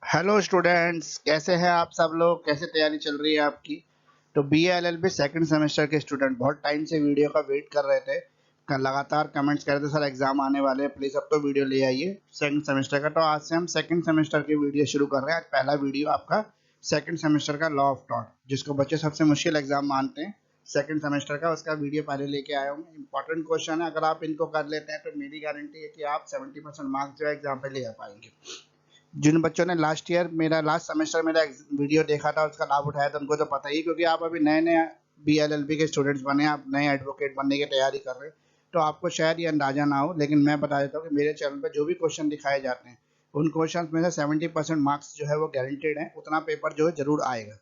Hello students, कैसे हैं आप सब लोग? कैसे तैयारी चल रही है आपकी? तो B A L L B second semester के स्टूडेंट बहुत टाइम से वीडियो का वेट कर रहे थे। लगातार कमेंट्स कर रहे थे, सर एग्जाम आने वाले हैं, प्लीज़ अब तो वीडियो ले आइए सेकंड सेमेस्टर का। तो आज से हम सेकंड सेमेस्टर की वीडियो शुरू कर रहे हैं। आज पहला वीडियो आपका सेकंड सेमेस्टर का लॉ ऑफ थॉट, जिसको बच्चे सबसे मुश्किल एग्जाम मानते हैं सेकंड सेमेस्टर का, उसका वीडियो पहले लेके आया हूँ। इंपॉर्टेंट क्वेश्चन है, अगर आप इनको कर लेते हैं तो मेरी गारंटी है कि आप 70% मार्क्स जो है एग्जाम पे ले आ पाएंगे। जिन बच्चों ने लास्ट ईयर मेरा लास्ट सेमेस्टर मेरा वीडियो देखा था, उसका लाभ उठाया था, उनको तो पता ही, क्योंकि आप अभी नए नए BLLB के स्टूडेंट्स बने, आप नए एडवोकेट बनने की तैयारी कर रहे हैं, तो आपको शायद ये अंदाजा ना हो, लेकिन मैं बता देता हूँ कि मेरे चैनल पर जो भी क्वेश्चन दिखाए जाते हैं उन क्वेश्चन में से 70% मार्क्स जो है वो गारंटेड है, उतना पेपर जो है जरूर आएगा।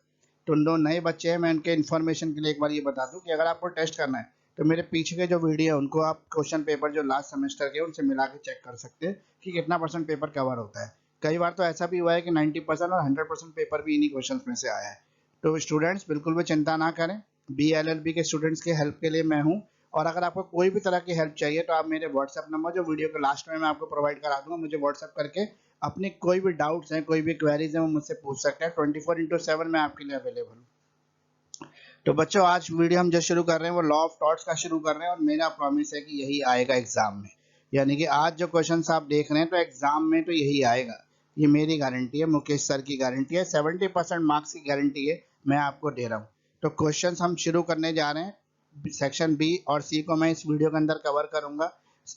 तो उन दो नए बच्चे हैं, मैं उनके इन्फॉर्मेशन के लिए एक बार ये बता दूं कि अगर आपको टेस्ट करना है तो मेरे पीछे के जो वीडियो है उनको आप क्वेश्चन पेपर जो लास्ट सेमेस्टर के उनसे मिला के चेक कर सकते हैं कि कितना परसेंट पेपर कवर होता है। कई बार तो ऐसा भी हुआ है कि 90% और 100% पेपर भी इन्हीं क्वेश्चंस में से आया है। तो स्टूडेंट्स बिल्कुल भी चिंता ना करें, BLLB के स्टूडेंट्स के हेल्प के लिए मैं हूँ। और अगर आपको कोई भी तरह की हेल्प चाहिए तो आप मेरे व्हाट्सएप नंबर जो वीडियो के लास्ट में मैं आपको प्रोवाइड करा दूंगा, मुझे व्हाट्सएप करके अपनी कोई भी डाउट्स हैं, कोई भी क्वेरीज हैं, वो मुझसे पूछ सकते हैं। 24/7 मैं आपके लिए अवेलेबल हूँ। तो बच्चों, आज वीडियो हम जो शुरू कर रहे हैं वो लॉ ऑफ थॉट्स का शुरू कर रहे हैं, और मेरा प्रॉमिस है कि यही आएगा एग्जाम में। यानी कि आज जो क्वेश्चंस आप देख रहे हैं तो एग्जाम में तो यही आएगा, ये मेरी गारंटी है, मुकेश सर की गारंटी है, 70% मार्क्स की गारंटी है, मैं आपको दे रहा हूँ। तो क्वेश्चंस हम शुरू करने जा रहे हैं। सेक्शन बी और सी को मैं इस वीडियो के अंदर कवर करूंगा।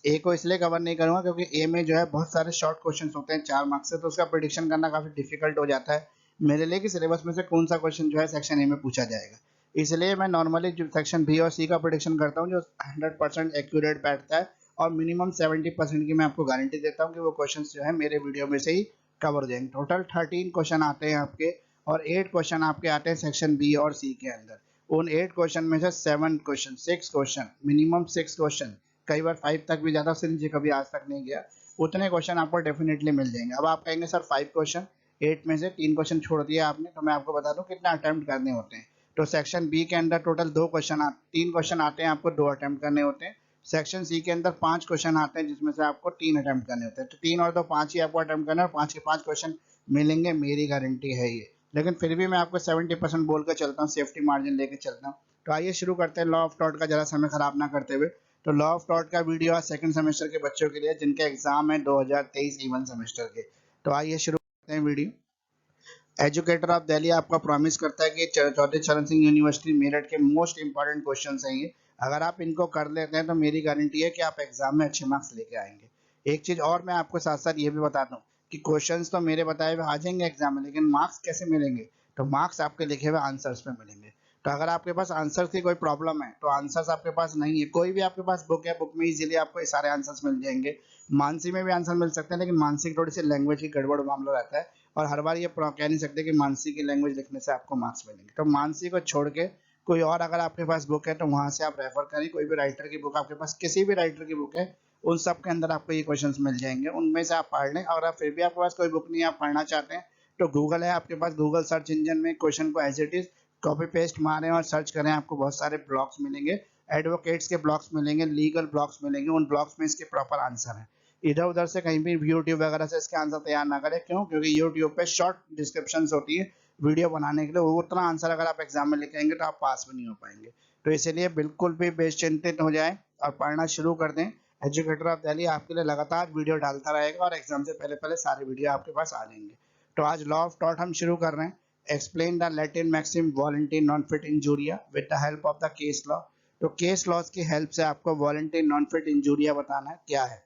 ए को इसलिए कवर नहीं करूंगा क्योंकि ए में जो है बहुत सारे शॉर्ट क्वेश्चंस होते हैं 4 मार्क्स से, तो उसका प्रिडिक्शन करना काफी डिफिकल्ट हो जाता है मेरे लिए कि सिलेबस में से कौन सा क्वेश्चन जो है सेक्शन ए में पूछा जाएगा। इसलिए मैं नॉर्मली जो सेक्शन बी और सी का प्रोडिक्शन करता हूँ जो 100% एक्यूरेट बैठता है, और मिनिमम 70% की मैं आपको गारंटी देता हूँ कि वो क्वेश्चन जो है मेरे वीडियो में से ही कवर हो जाएंगे। टोटल 13 क्वेश्चन आते हैं आपके, और 8 क्वेश्चन आपके आते हैं सेक्शन बी और सी के अंदर। उन 8 क्वेश्चन में से 7 क्वेश्चन, 6 क्वेश्चन, मिनिमम 6 क्वेश्चन, कई बार 5 तक भी ज्यादा, उससे नीचे कभी आज तक नहीं गया, उतने क्वेश्चन आपको डेफिनेटली मिल जाएंगे। अब आप कहेंगे सर 5 क्वेश्चन, 8 में से 3 क्वेश्चन छोड़ दिया आपने, तो मैं आपको बता दूं कितना अटेम्प्ट करने होते हैं। तो सेक्शन बी के अंदर टोटल 3 क्वेश्चन आते हैं, आपको 2 अटेम्प्ट करने होते हैं। सेक्शन सी के अंदर 5 क्वेश्चन आते हैं, जिसमें से आपको 3 अटेम्प्ट करने होते हैं। तो 3 और 2 5 ही आपको अटेम्प्ट करना है, और 5 के 5 क्वेश्चन मिलेंगे, मेरी गारंटी है ये। लेकिन फिर भी मैं आपको 70% बोल कर चलता हूँ, सेफ्टी मार्जिन लेके चलता हूँ। तो आइए शुरू करते हैं लॉ ऑफ टॉट का, जरा समय खराब ना करते हुए। तो लॉ ऑफ टॉट का वीडियो आज सेकंड सेमेस्टर के बच्चों के लिए जिनके एग्जाम है 2023 इवन सेमेस्टर के। तो आइए शुरू करते हैं वीडियो। एजुकेटर ऑफ दिल्ली आपका प्रॉमिस करता है कि चौधरी चरण सिंह यूनिवर्सिटी मेरठ के मोस्ट इंपॉर्टेंट क्वेश्चन हैं ये। अगर आप इनको कर लेते हैं तो मेरी गारंटी है कि आप एग्जाम में अच्छे मार्क्स लेके आएंगे। एक चीज और मैं आपको साथ साथ ये भी बता दूं कि क्वेश्चंस तो मेरे बताए हुए आ जाएंगे एग्जाम में, लेकिन मार्क्स कैसे मिलेंगे? तो मार्क्स आपके लिखे हुए आंसर्स में मिलेंगे। तो अगर आपके पास आंसर्स की कोई प्रॉब्लम है तो आंसर्स आपके पास नहीं है, कोई भी आपके पास बुक है, बुक में इजीली आपको ये सारे आंसर्स मिल जाएंगे। मानसी में भी आंसर मिल सकते हैं, लेकिन मानसी की थोड़ी सी लैंग्वेज की गड़बड़ मामला रहता है, और हर बार ये कह नहीं सकते कि मानसी की लैंग्वेज लिखने से आपको मार्क्स मिलेंगे। तो मानसी को छोड़ के कोई और अगर आपके पास बुक है तो वहां से आप रेफर करें, कोई भी राइटर की बुक आपके पास, किसी भी राइटर की बुक है, उन सब के अंदर आपको ये क्वेश्चंस मिल जाएंगे, उनमें से आप पढ़ लें। और आप फिर भी आपके पास कोई बुक नहीं, आप पढ़ना चाहते हैं, तो गूगल है आपके पास, गूगल सर्च इंजन में क्वेश्चन को as it is copy paste मारें और सर्च करें, आपको बहुत सारे ब्लॉग्स मिलेंगे, एडवोकेट्स के ब्लॉग्स मिलेंगे, लीगल ब्लॉग्स मिलेंगे, उन ब्लॉग्स में इसके प्रॉपर आंसर है। इधर उधर से कहीं भी यूट्यूब वगैरह से इसके आंसर तैयार ना करें। क्यों? क्योंकि यूट्यूब पे शॉर्ट डिस्क्रिप्शन होती है वीडियो बनाने के लिए, वो उतना आंसर अगर आप एग्जाम में लिखेंगे तो आप पास भी नहीं हो पाएंगे। तो इसलिए बिल्कुल भी बेचिंतित हो जाएं और पढ़ना शुरू कर दें। एजुकेटर ऑफ दिल्ली आपके लिए लगातार वीडियो डालता रहेगा, और एग्जाम से पहले पहले सारे वीडियो आपके पास आ जाएंगे। तो आज लॉ ऑफ टॉट हम शुरू कर रहे हैं। Explain the Latin maxim volenti non fit injuria with the help of the case law. तो केस लॉज की हेल्प से आपको वॉलंटी नॉन फिट इंजूरिया बताना है क्या है।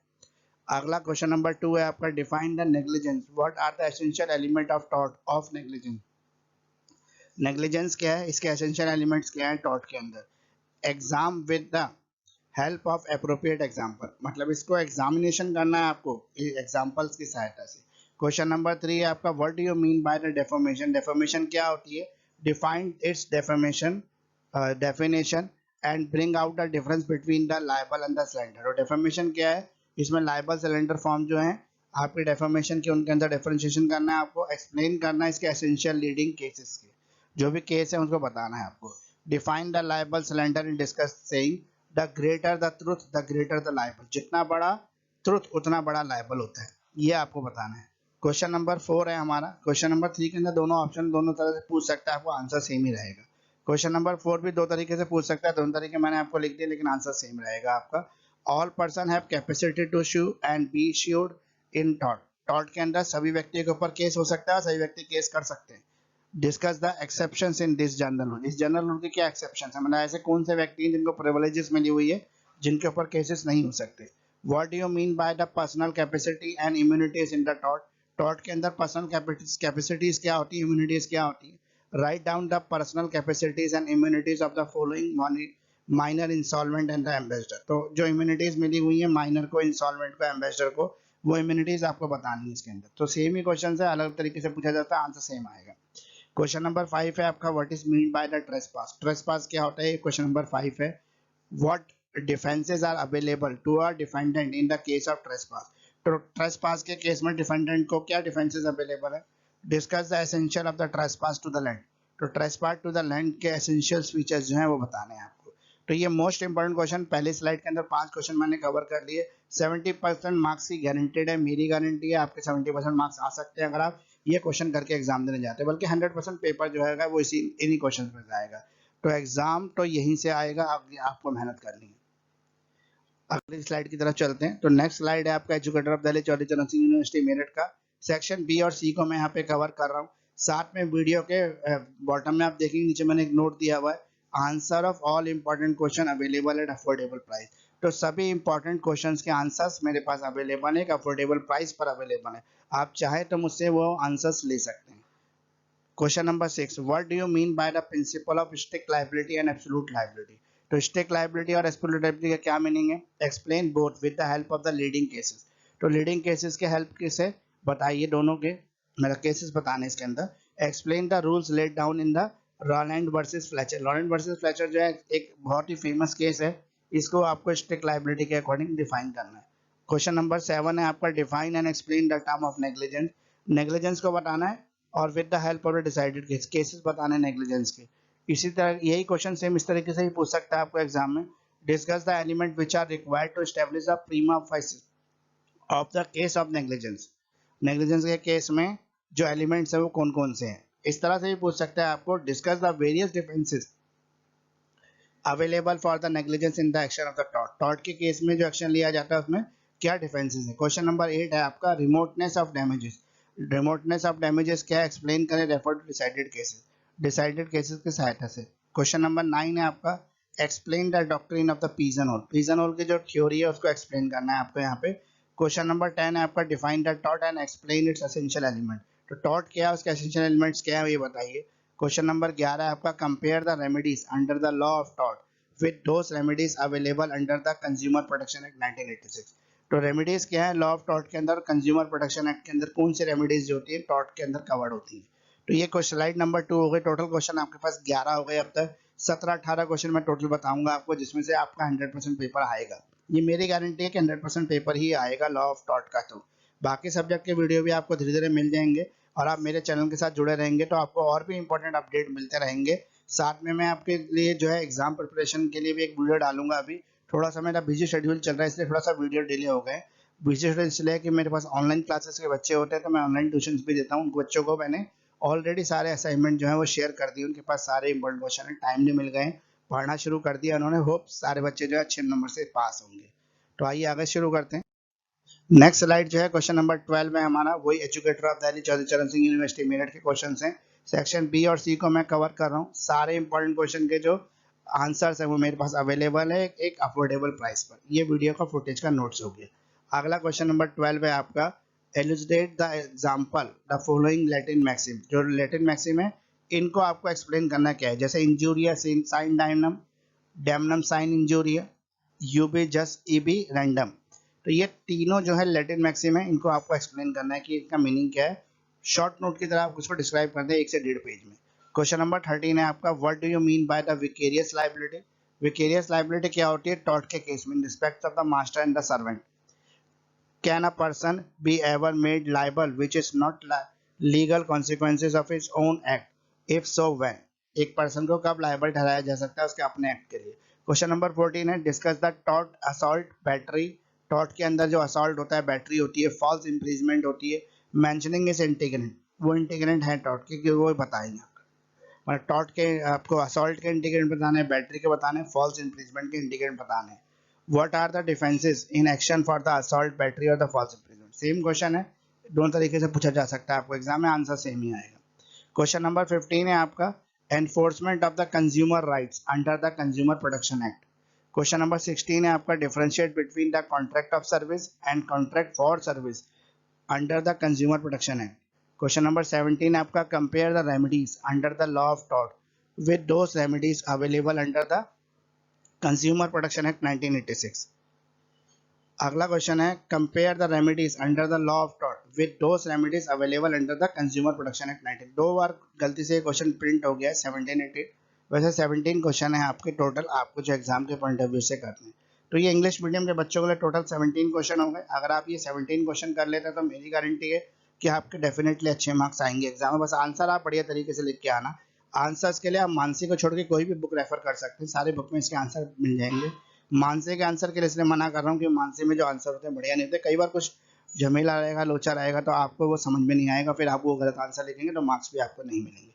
अगला क्वेश्चन नंबर 2 है आपका, define the negligence, what are the essential element of tort of negligence. Negligence क्या है, इसके एसेंशियल एलिमेंट्स क्या है टॉर्ट के अंदर। Exam with the help of appropriate example, मतलब इसको एग्जामिनेशन करना है आपको एग्जाम्पल्स की सहायता से। क्वेश्चन नंबर 3 है आपका, what do you mean by the defamation, defamation क्या होती है, define its defamation definition and bring out the difference between the libel and the slander. और डेफर्मेशन क्या है, इसमें लायबल सिलेंडर फॉर्म जो है आपके डेफर्मेशन के, उनके अंदर डिफरेंशिएशन करना है आपको, एक्सप्लेन करना है इसके एसेंशियल लीडिंग केसेस के, जो भी केस है उनको बताना है आपको। Define the liable cylinder in discuss saying the greater the truth the greater the liable, जितना बड़ा ट्रुथ उतना बड़ा लायबल होता है, ये आपको बताना है। क्वेश्चन नंबर 4 है हमारा। क्वेश्चन नंबर 3 के अंदर दोनों ऑप्शन दोनों तरह से पूछ सकता है, आपको आंसर सेम ही रहेगा। क्वेश्चन नंबर 4 भी दो तरीके से पूछ सकता है, दोनों तरीके मैंने आपको लिख दिए, लेकिन आंसर सेम रहेगा आपका। All person have capacity to sue and be sued in टॉट। टॉट के अंदर सभी व्यक्तियों के ऊपर केस हो सकता है, सभी व्यक्ति केस कर सकते हैं। Discuss the exceptions in this general rule. इस जनरल रूल के क्या एक्सेप्शन है, मतलब ऐसे कौन से व्यक्ति हैं जिनको प्रिविलेजेस मिली हुई है, जिनके ऊपर केसेस नहीं हो सकते। What do you mean by the personal capacity and immunities in the taught. टॉट के अंदर पर्सनल कैपेसिटीज क्या होती है, इम्यूनिटीज क्या होती है। Write down the personal capacities and immunities of the following minor installment and the ambassador. तो जो इम्यूनिटीज मिली हुई है माइनर को, इंस्टॉलमेंट को, एम्बेसडर को, वो इम्यूनिटीज आपको बतानी है इसके अंदर। तो सेम ही क्वेश्चन है, अलग तरीके से पूछा जाता है, आंसर सेम आएगा। क्वेश्चन नंबर 5 है आपका, what is mean by the trespass. Trespass क्या होता है, क्वेश्चन नंबर 5 है। What defences are available to a defendant in the case of trespass. तो ट्रेसपास के केस में डिफेंडेंट को क्या डिफेंसेस अवेलेबल है। Discuss the essential of the trespass to the land. तो ट्रेसपास टू द लैंड के essential features जो हैं वो बताने हैं आपको। तो ये मोस्ट इंपोर्टेंट क्वेश्चन, पहले स्लाइड के अंदर 5 क्वेश्चन मैंने कवर कर लिए। 70% मार्क्स की गारंटेड है, मेरी गारंटी है आपके 70% मार्क्स आ सकते हैं अगर आप ये क्वेश्चन करके एग्जाम देने जाते हैं, बल्कि 100% पेपर जो है वो इसी इन्हीं क्वेश्चन में जाएगा। तो एग्जाम तो यहीं से आएगा, आपको मेहनत करनी है। अगली स्लाइड की तरफ चलते हैं। तो नेक्स्ट स्लाइड है आपका एजुकेटर ऑफ दिल्ली चौधरी चरण सिंह यूनिवर्सिटी मेरठ का। सेक्शन बी और सी को मैं यहाँ पे कवर कर रहा हूँ। साथ में वीडियो के बॉटम में आप देखेंगे, नीचे मैंने एक नोट दिया हुआ है, answer of all important question available at affordable price. तो सभी इंपॉर्टेंट क्वेश्चंस के आंसर्स मेरे पास अवेलेबल है, एक अफोर्डेबल प्राइस पर अवेलेबल है। आप चाहे तो मुझसे वो आंसर्स ले सकते हैं। Question number 6, what do you mean by the principle of strict liability and absolute liability. तो स्ट्रिक्ट लायबिलिटी और एब्सोल्यूट लायबिलिटी का क्या मीनिंग है, explain both with the help of the leading cases. तो लीडिंग केसेस के help से बताइए, दोनों के मेरा केसेस बताने इसके अंदर। Explain the rules laid down in the Rowland versus Fletcher. Rowland versus Fletcher जो है एक बहुत ही फेमस केस है, इसको आपको स्ट्रिक्ट लायबिलिटी के अकॉर्डिंग डिफाइन करना है। क्वेश्चन नंबर 7 है आपका, define and explain the term of negligence. Negligence को बताना है और with the help of the decided cases बताने नेग्लिजेंस के। इसी तरह यही क्वेश्चन सेम इस तरीके से ही पूछ सकता है आपको एग्जाम में। Discuss the element which are required to establish the prima facie of the case of negligence. Negligence के केस में जो एलिमेंट्स है वो कौन कौन से हैं, इस तरह से भी पूछ सकता है आपको। Discuss the various defences available for the negligence in the action of the taught. टॉट के केस में जो एक्शन लिया जाता है उसमें क्या डिफेंसेस है। क्वेश्चन नंबर 8 है आपका, remoteness of damages. Remoteness of damages क्या एक्सप्लेन करें, refer to decided cases. Decided cases की सहायता से। क्वेश्चन नंबर 9 है आपका, explain the doctrine of the pigeon hole. Pigeon hole की जो थ्योरी है उसको एक्सप्लेन करना है आपको यहाँ पे। क्वेश्चन नंबर 10 है आपका, define the taught and explain it's essential element. तो टॉट क्या है, उसके एसेंशियल एलिमेंट्स क्या है ये बताइए। क्वेश्चन नंबर 11 है आपका, compare the remedies under the law of taught with those remedies available under the consumer protection act 1986। तो रेमेडीज क्या है लॉ ऑफ टॉट के अंदर, कंज्यूमर प्रोटेक्शन एक्ट के अंदर कौन सी रेमेडीज जो होती है टॉट के अंदर कवर्ड होती है। तो ये क्वेश्चन स्लाइड नंबर 2 हो गई। टोटल क्वेश्चन आपके पास 11 हो गए अब तक। 17-18 क्वेश्चन मैं टोटल बताऊंगा आपको, जिसमें से आपका 100% पेपर आएगा। ये मेरी गारंटी है कि 100% पेपर ही आएगा लॉ ऑफ टॉट का। तो बाकी सब्जेक्ट के वीडियो भी आपको धीरे धीरे मिल जाएंगे, और आप मेरे चैनल के साथ जुड़े रहेंगे तो आपको और भी इंपॉर्टेंट अपडेट मिलते रहेंगे। साथ में मैं आपके लिए जो है एग्जाम प्रिपरेशन के लिए भी एक वीडियो डालूंगा। अभी थोड़ा सा मेरा बिजी शेड्यूल चल रहा है, इसलिए थोड़ा सा वीडियो डिले हो गए। बिजी शेड्यूल इसलिए कि मेरे पास ऑनलाइन क्लासेस के बच्चे होते हैं, तो मैं ऑनलाइन ट्यूशन भी देता हूँ। उन बच्चों को मैंने ऑलरेडी सारे असाइनमेंट जो है वो शेयर कर दिए, उनके पास सारे इंपॉर्टेंट क्वेश्चन है, टाइमली मिल गए, पढ़ना शुरू कर दिया उन्होंने। होप सारे बच्चे जो है अच्छे नंबर से पास होंगे। तो आइए आगे शुरू करते हैं। नेक्स्ट स्लाइड जो है क्वेश्चन नंबर 12 है हमारा, वही एजुकेटर ऑफ दिल्ली चौधरी चरण सिंह यूनिवर्सिटी मेरठ के क्वेश्चंस हैं। सेक्शन बी और सी को मैं कवर कर रहा हूँ। सारे इंपॉर्टेंट क्वेश्चन के जो आंसर्स है वो मेरे पास अवेलेबल है एक अफोर्डेबल प्राइस पर। ये वीडियो का फुटेज का नोट्स हो गया। अगला क्वेश्चन नंबर 12 है आपका, elucidate the example the following Latin maxim. जो लैटिन मैक्सिम है इनको आपको एक्सप्लेन करना क्या है, जैसे injuria sine damnum, damnum sine injuria, ubi jus ibi remedium. तो ये तीनों जो है लैटिन मैक्सिम है, इनको आपको एक्सप्लेन करना है कि इनका मीनिंग क्या है। शॉर्ट नोट की तरह आप उसको डिस्क्राइब कर दें 1 से 1.5 पेज में। क्वेश्चन नंबर 13 है आपका, what do you mean by the vicarious liability. Vicarious liability क्या होती है टॉर्ट के केस में, in respect of the master and the servant. Can a person be ever made liable which is not legal consequences of his own act, if so when. एक person को कब liable ठहराया जा सकता है, उसके अपने एक्ट के लिए। क्वेश्चन नंबर 14 है, discuss the tort assault battery. Tort के अंदर जो असॉल्ट होता है बैटरी होती है, फॉल्स इम्प्रीजमेंट होती है, मेंशनिंग इज इंटीग्रेंट, वो इंटीग्रेंट है टॉट के, क्योंकि वो बताएंगे। मतलब टॉट के आपको असॉल्ट के इंटीग्रेंट बताने हैं, बैटरी के बताने हैं, फॉल्स इम्प्रीजमेंट के इंटीग्रेंट बताने हैं। What are the defences in action for the assault battery और the false imprisonment. Same question है, दोनों तरीके से पूछा जा सकता है, आपको एग्जाम में आंसर सेम ही आएगा। क्वेश्चन नंबर 15 है आपका, enforcement of the consumer rights under the consumer protection act. Question number 16 है आपका, differentiate between the contract of service and contract for service under the consumer protection act. Question number 17 है आपका, compare the remedies under the law of tort with those remedies available under the consumer protection act 1986। अगला question है, compare the remedies under the law of tort with those remedies available under the consumer protection act 19। दो बार गलती से question print हो गया है 17 18, वैसे 17 question है आपके टोटल, आपको जो एग्जाम के पॉइंट ऑफ व्यू से करने हैं। तो ये इंग्लिश मीडियम के बच्चों के लिए टोटल 17 क्वेश्चन हो गए। अगर आप ये 17 क्वेश्चन कर लेते हैं तो मेरी गारंटी है कि आपके डेफिनेटली अच्छे मार्क्स आएंगे एग्जाम में। बस आंसर आप बढ़िया तरीके से लिख के आना। आंसर्स के लिए आप मानसी को छोड़ के कोई भी बुक रेफर कर सकते हैं, सारे बुक में इसके आंसर मिल जाएंगे। मानसी के आंसर के लिए इसलिए मना कर रहा हूँ कि मानसी में जो आंसर होते हैं बढ़िया नहीं होते, कई बार कुछ झमेला रहेगा, लोचा रहेगा, तो आपको वो समझ में नहीं आएगा, फिर आप वो गलत आंसर लिखेंगे तो मार्क्स भी आपको नहीं मिलेंगे।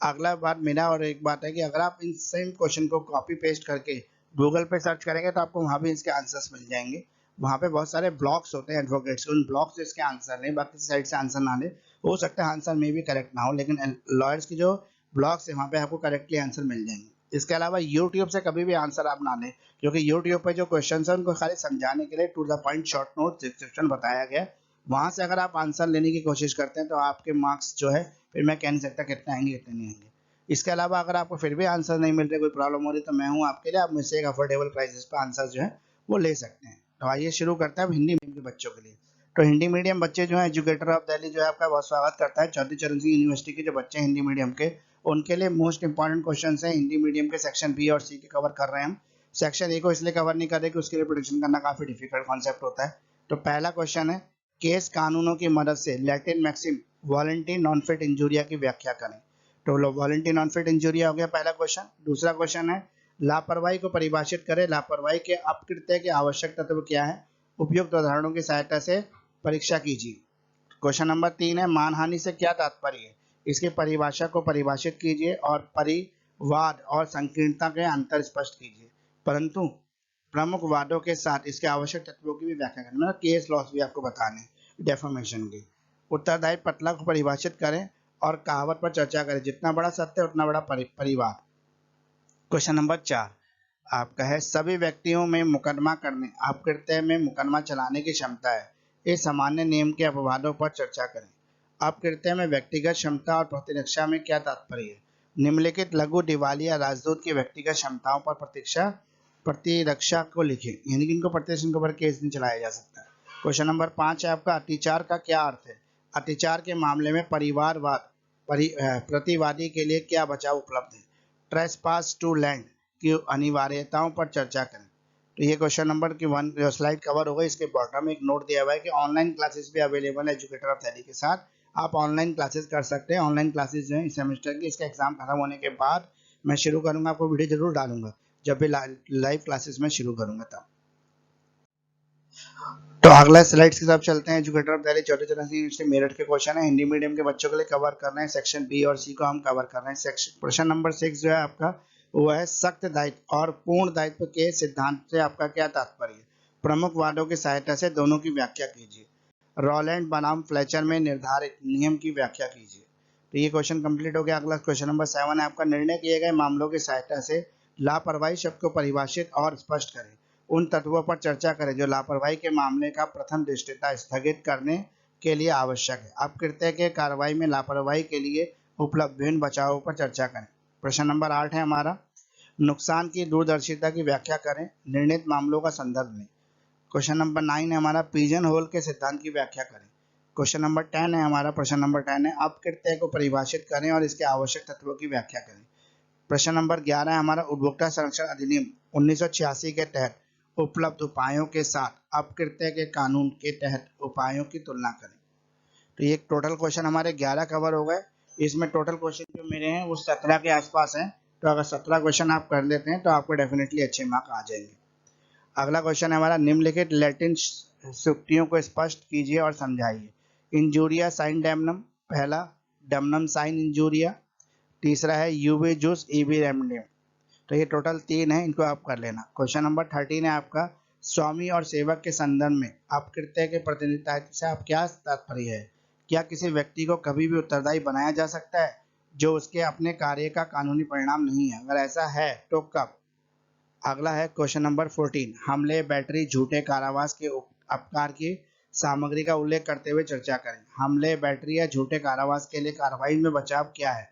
अगला बात मेरा और एक बात है कि अगर आप इन सेम क्वेश्चन को कॉपी पेस्ट करके गूगल पे सर्च करेंगे तो आपको वहाँ भी इसके आंसर्स मिल जाएंगे। वहाँ पे बहुत सारे ब्लॉग्स होते हैं एडवोकेट्स, उन ब्लॉग्स से इसके आंसर लें, बाकी साइड से आंसर ना ले, हो सकता है आंसर में भी करेक्ट ना हो, लेकिन लॉयर्स की जो ब्लॉग्स है वहाँ पे आपको करेक्टली आंसर मिल जाएंगे। इसके अलावा यूट्यूब से कभी भी आंसर आप ना लें, क्योंकि यूट्यूब पे जो क्वेश्चन है उनको खाली समझाने के लिए to the point short note description बताया गया, वहाँ से अगर आप आंसर लेने की कोशिश करते हैं तो आपके मार्क्स जो है फिर मैं कह नहीं सकता कितने आएंगे कितने नहीं आएंगे। इसके अलावा अगर आपको फिर भी आंसर नहीं मिल रहे, कोई प्रॉब्लम हो रही, तो मैं हूँ आपके लिए, आप मुझसे एक अफोर्डेबल प्राइसेस पर आंसर जो है वो ले सकते हैं। तो आइए शुरू करते हैं अब हिंदी मीडियम के बच्चों के लिए। तो हिंदी मीडियम बच्चे जो है, एजुकेटर ऑफ दिल्ली जो है आपका बहुत स्वागत करता है। चौधरी चरण सिंह यूनिवर्सिटी के जो बच्चे हैं हिंदी मीडियम के, उनके लिए मोस्ट इंपॉर्टेंट क्वेश्चन है हिंदी मीडियम के सेक्शन बी और सी के कवर कर रहे हैं हम। सेक्शन ए को इसलिए कवर नहीं कर रहे कि उसके लिए प्रोडिक्शन करना काफी डिफिकल्ट कॉन्सेप्ट होता है। तो पहला क्वेश्चन है, केस कानूनों की मदद से Latin maxim volenti non fit injuria की व्याख्या करें। तो वॉलंटी नॉन फिट इंजूरिया हो गया पहला क्वेश्चन। दूसरा क्वेश्चन है, लापरवाही को परिभाषित करें, लापरवाही के अपकृत्य के आवश्यक तत्व क्या है, उपयुक्त उदाहरणों की सहायता से परीक्षा कीजिए। क्वेश्चन नंबर 3 है, मानहानि से क्या तात्पर्य है, इसकी परिभाषा को परिभाषित कीजिए और परिवाद और संकीर्णता के अंतर स्पष्ट कीजिए, परंतु प्रमुख वादों के साथ इसके आवश्यक तत्वों की भी व्याख्या करें, मतलब केस लॉस भी आपको बताने डेफर्मेशन की। उत्तरदायी पटला को परिभाषित करें और कहावत पर चर्चा करें, जितना बड़ा सत्य उतना बड़ा परिवार। क्वेश्चन नंबर 4 आपका है, सभी व्यक्तियों में मुकदमा करने, अपकृत्य में मुकदमा चलाने की क्षमता है, इस सामान्य नियम के अपवादों पर चर्चा करें। अपकृत्य में व्यक्तिगत क्षमता और प्रतिरक्षा में क्या तात्पर्य है, निम्नलिखित लघु दिवालिया राजदूत की व्यक्तिगत क्षमताओं पर प्रतिरक्षा को लिखें, यानी कि इनको प्रतिरक्षण के ऊपर केस नहीं चलाया जा सकता। क्वेश्चन नंबर 5 है आपका, अतिचार का क्या अर्थ है, अतिचार के मामले में परिवारवाद प्रतिवादी के लिए क्या बचाव उपलब्ध है, ट्रेसपास टू लैंड की अनिवार्यताओं पर चर्चा करें। तो ये क्वेश्चन नंबर की 1 स्लाइड कवर हो गई। इसके बॉटम में एक नोट दिया हुआ है कि ऑनलाइन क्लासेस भी अवेलेबल है एजुकेटर ऑफ दिल्ली के साथ, आप ऑनलाइन क्लासेस कर सकते हैं। ऑनलाइन क्लासेस जो है इस सेमेस्टर की, इसका एग्जाम खत्म होने के बाद मैं शुरू करूंगा, आपको वीडियो जरूर डालूंगा जब भी लाइव क्लासेस में शुरू करूंगा तब। तो अगला स्लाइड्स के साथ चलते हैं। एजुकेटर ऑफ दिल्ली चौधरी चरण सिंह यूनिवर्सिटी मेरठ के क्वेश्चन है, हिंदी मीडियम के बच्चों के लिए कवर कर रहे हैं। सेक्शन बी और सी को हम कवर कर रहे हैं। सेक्शन प्रश्न नंबर 6 जो है आपका वो है, सख्त दायित्व और पूर्ण दायित्व के सिद्धांत से आपका क्या तात्पर्य है, प्रमुख वादों की सहायता से दोनों की व्याख्या कीजिए। रॉलैंड बनाम फ्लेचर में निर्धारित नियम की व्याख्या कीजिए। तो ये क्वेश्चन कंप्लीट हो गया। अगला क्वेश्चन नंबर 7 है आपका, निर्णय किए गए मामलों की सहायता से लापरवाही शब्द को परिभाषित और स्पष्ट करें, उन तत्वों पर चर्चा करें जो लापरवाही के मामले का प्रथम दृष्टता स्थगित करने के लिए आवश्यक है। अपकृत्य के कार्रवाई में लापरवाही के लिए उपलब्ध विभिन्न बचावों पर चर्चा करें। प्रश्न नंबर 8 है हमारा, नुकसान की दूरदर्शिता की व्याख्या करें, निर्णित मामलों का संदर्भ लें। क्वेश्चन नंबर 9 है हमारा, पिजन होल के सिद्धांत की व्याख्या करें। क्वेश्चन नंबर 10 है हमारा, प्रश्न नंबर 10 है, अपकृत्य को परिभाषित करें और इसके आवश्यक तत्वों की व्याख्या करें। प्रश्न नंबर 11 है हमारा, उपभोक्ता संरक्षण अधिनियम 1986 के तहत उपलब्ध उपायों के साथ अपकृत्य के कानून के तहत उपायों की तुलना करें। तो ये टोटल क्वेश्चन हमारे 11 कवर हो गए। इसमें टोटल क्वेश्चन जो मेरे हैं वो 17 के आसपास हैं। तो अगर 17 क्वेश्चन आप कर लेते हैं तो आपको डेफिनेटली अच्छे मार्क आ जाएंगे। अगला क्वेश्चन है हमारा, निम्नलिखित लैटिन सूक्तियों को स्पष्ट कीजिए और समझाइए, इंजूरिया साइन डैमनम, पहला डैमनम साइन इंजूरिया, तीसरा है यूवी जूस ईवी रेमडियम। तो ये टोटल 3 है, इनको आप कर लेना। क्वेश्चन नंबर 13 है आपका, स्वामी और सेवक के संदर्भ में अपकृत्य के प्रतिनिधित्व से आप क्या तात्पर्य है? क्या किसी व्यक्ति को कभी भी उत्तरदायी बनाया जा सकता है जो उसके अपने कार्य का कानूनी परिणाम नहीं है? अगर ऐसा है तो कब? अगला है क्वेश्चन नंबर 14, हमले, बैटरी, झूठे कारावास के अपकार की सामग्री का उल्लेख करते हुए चर्चा करें। हमले, बैटरी या झूठे कारावास के लिए कार्रवाई में बचाव क्या है?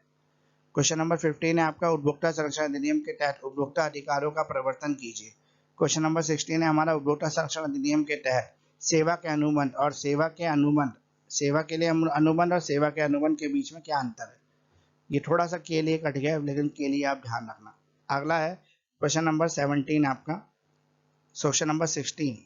क्वेश्चन नंबर 15 है आपका, उपभोक्ता संरक्षण अधिनियम के तहत उपभोक्ता अधिकारों का प्रवर्तन कीजिए। क्वेश्चन नंबर 16 है हमारा, उपभोक्ता संरक्षण अधिनियम के तहत सेवा के अनुबंध और सेवा के अनुबंध, सेवा के लिए अनुबंध और सेवा के अनुबंध के बीच में क्या अंतर है? ये थोड़ा सा के लिए कट गया, लेकिन के लिए आप ध्यान रखना। अगला है क्वेश्चन नंबर 17 आपका, क्वेश्चन नंबर 16,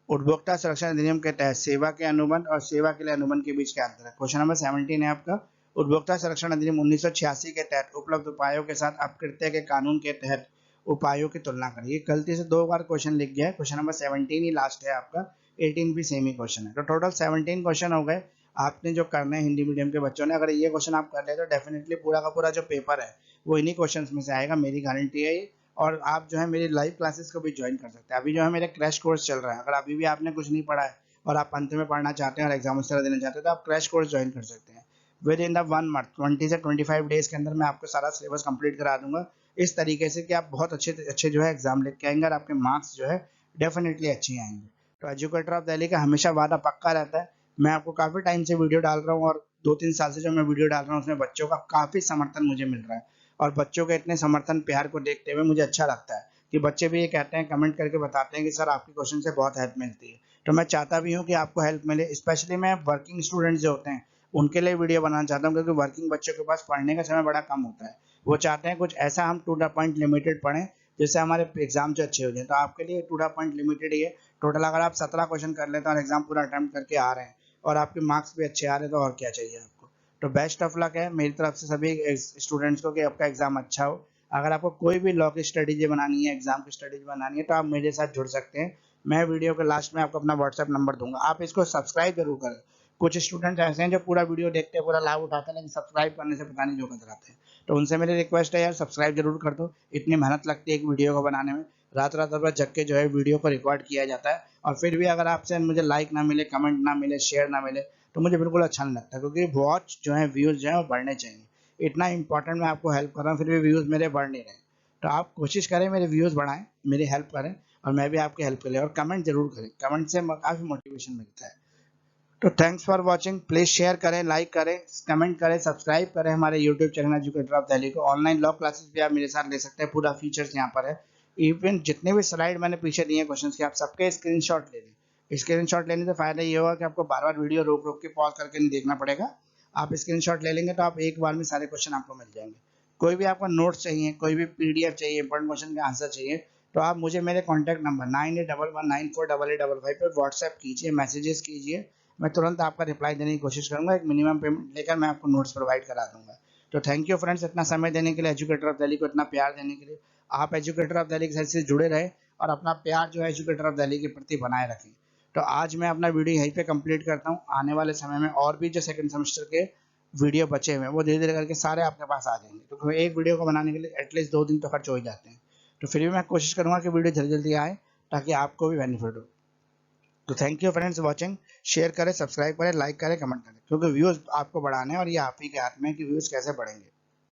उपभोक्ता संरक्षण अधिनियम के तहत सेवा के अनुबंध और सेवा के लिए अनुबंध के बीच क्या अंतर है? क्वेश्चन नंबर 17 है आपका, उपभोक्ता संरक्षण अधिनियम 1986 के तहत उपलब्ध उपायों के साथ अपकृत्य के कानून के तहत उपायों की तुलना करिए। गलती से 2 बार क्वेश्चन लिख गया है, क्वेश्चन नंबर 17 ही लास्ट है आपका, 18 भी सेम ही क्वेश्चन है। तो टोटल 17 क्वेश्चन हो गए। आपने जो करना है हिंदी मीडियम के बच्चों ने, अगर ये क्वेश्चन आप कर ले तो डेफिनेटली पूरा का पूरा जो पेपर है वो इन्हीं क्वेश्चन में से आएगा, मेरी गारंटी है ये। और आप जो है मेरी लाइव क्लासेस को भी ज्वाइन कर सकते हैं। अभी जो है मेरा क्रैश कोर्स चल रहा है, अगर अभी भी आपने कुछ नहीं पढ़ा है और आप अंत में पढ़ना चाहते हैं और एग्जाम इस तरह देना चाहते हैं तो आप क्रैश कोर्स ज्वाइन कर सकते हैं। विद इन द 1 मंथ 20 से 25 डेज के अंदर मैं आपको सारा सिलेबस कंप्लीट करा दूंगा, इस तरीके से कि आप बहुत अच्छे अच्छे जो है एग्जाम लिख के आएंगे और आपके मार्क्स जो है डेफिनेटली अच्छे आएंगे। तो एजुकेटर ऑफ दिल्ली का हमेशा वादा पक्का रहता है। मैं आपको काफ़ी टाइम से वीडियो डाल रहा हूँ और 2-3 साल से जो मैं वीडियो डाल रहा हूँ उसमें बच्चों का काफ़ी समर्थन मुझे मिल रहा है और बच्चों के इतने समर्थन प्यार को देखते हुए मुझे अच्छा लगता है कि बच्चे भी ये कहते हैं, कमेंट करके बताते हैं कि सर आपके क्वेश्चन से बहुत हेल्प मिलती है। तो मैं चाहता भी हूँ कि आपको हेल्प मिले, स्पेशली मैं वर्किंग स्टूडेंट्स जो होते हैं उनके लिए वीडियो बनाना चाहता हूँ, क्योंकि वर्किंग बच्चों के पास पढ़ने का समय बड़ा कम होता है। वो चाहते हैं कुछ ऐसा हम टू द पॉइंट लिमिटेड पढ़ें जिससे हमारे एग्जाम जो अच्छे हो जाए। तो आपके लिए टू द पॉइंट लिमिटेड ही है। टोटल अगर आप 17 क्वेश्चन कर लेते हैं और एग्जाम पूरा अटेम्प्ट करके आ रहे हैं और आपके मार्क्स भी अच्छे आ रहे हैं तो और क्या चाहिए आपको। तो बेस्ट ऑफ लक है मेरी तरफ से सभी स्टूडेंट्स को कि आपका एग्जाम अच्छा हो। अगर आपको कोई भी लॉ की स्ट्रेटेजी बनानी है, एग्जाम की स्ट्रेटेजी बनानी है तो आप मेरे साथ जुड़ सकते हैं। मैं वीडियो के लास्ट में आपको अपना व्हाट्सएप नंबर दूंगा, आप इसको सब्सक्राइब जरूर करें। कुछ स्टूडेंट्स ऐसे हैं जो पूरा वीडियो देखते हैं, पूरा लाभ उठाते हैं, लेकिन सब्सक्राइब करने से पता नहीं जो कतराते हैं। तो उनसे मेरी रिक्वेस्ट है यार, सब्सक्राइब जरूर कर दो। इतनी मेहनत लगती है एक वीडियो को बनाने में, रात रात भर जग के जो है वीडियो को रिकॉर्ड किया जाता है और फिर भी अगर आपसे मुझे लाइक ना मिले, कमेंट ना मिले, शेयर ना मिले तो मुझे बिल्कुल अच्छा नहीं लगता, क्योंकि वॉच जो है, व्यूज़ जो है वो बढ़ने चाहिए। इतना इंपॉर्टेंट मैं आपको हेल्प कर रहा हूँ फिर भी व्यूज़ मेरे बढ़ नहीं रहे। तो आप कोशिश करें मेरे व्यूज़ बढ़ाएं, मेरी हेल्प करें और मैं भी आपकी हेल्प करें। और कमेंट जरूर करें, कमेंट से काफ़ी मोटिवेशन मिलता है। तो thanks for watching, please share करें, लाइक करें, कमेंट करें, सब्सक्राइब करें हमारे YouTube channel Educator of Delhi को। ऑनलाइन लॉ क्लासेस भी आप मेरे साथ ले सकते हैं, पूरा फीचर्स यहाँ पर है। इवन जितने भी स्लाइड मैंने पीछे दिए हैं क्वेश्चन के, आप सबके स्क्रीनशॉट ले लें। स्क्रीनशॉट लेने से फायदा ये होगा कि आपको बार बार वीडियो रोक रोक के पॉज करके नहीं देखना पड़ेगा। आप स्क्रीनशॉट ले लेंगे तो आप एक बार में सारे क्वेश्चन आपको मिल जाएंगे। कोई भी आपको नोट्स चाहिए, कोई भी पीडीएफ चाहिए, इंपॉर्टेंट क्वेश्चन का आंसर चाहिए, तो आप मुझे मेरे कॉन्टैक्ट नंबर 9811948855 पर व्हाट्सएप कीजिए, मैसेजेस कीजिए। मैं तुरंत आपका रिप्लाई देने की कोशिश करूंगा। एक मिनिमम पेमेंट लेकर मैं आपको नोट्स प्रोवाइड करा दूंगा। तो थैंक यू फ्रेंड्स, इतना समय देने के लिए, एजुकेटर ऑफ दिल्ली को इतना प्यार देने के लिए। आप एजुकेटर ऑफ दिल्ली के साथ से जुड़े रहे और अपना प्यार जो है एजुकेटर ऑफ दिल्ली के प्रति बनाए रखें। तो आज मैं अपना वीडियो यहीं पे कंप्लीट करता हूँ। आने वाले समय में और भी जो सेकंड सेमेस्टर के वीडियो बचे हुए हैं वो धीरे धीरे करके सारे आपके पास आ जाएंगे, क्योंकि एक वीडियो को बनाने के लिए एटलीस्ट 2 दिन तो खर्च हो ही जाते हैं। तो फिर भी मैं कोशिश करूंगा कि वीडियो जल्दी जल्दी आए ताकि आपको भी बेनिफिट हो। तो thank you friends watching. Share करें, सब्सक्राइब करें, लाइक करें, कमेंट करें, क्योंकि व्यूज़ आपको बढ़ाने हैं और ये आप ही के हाथ में है कि व्यूज़ कैसे बढ़ेंगे।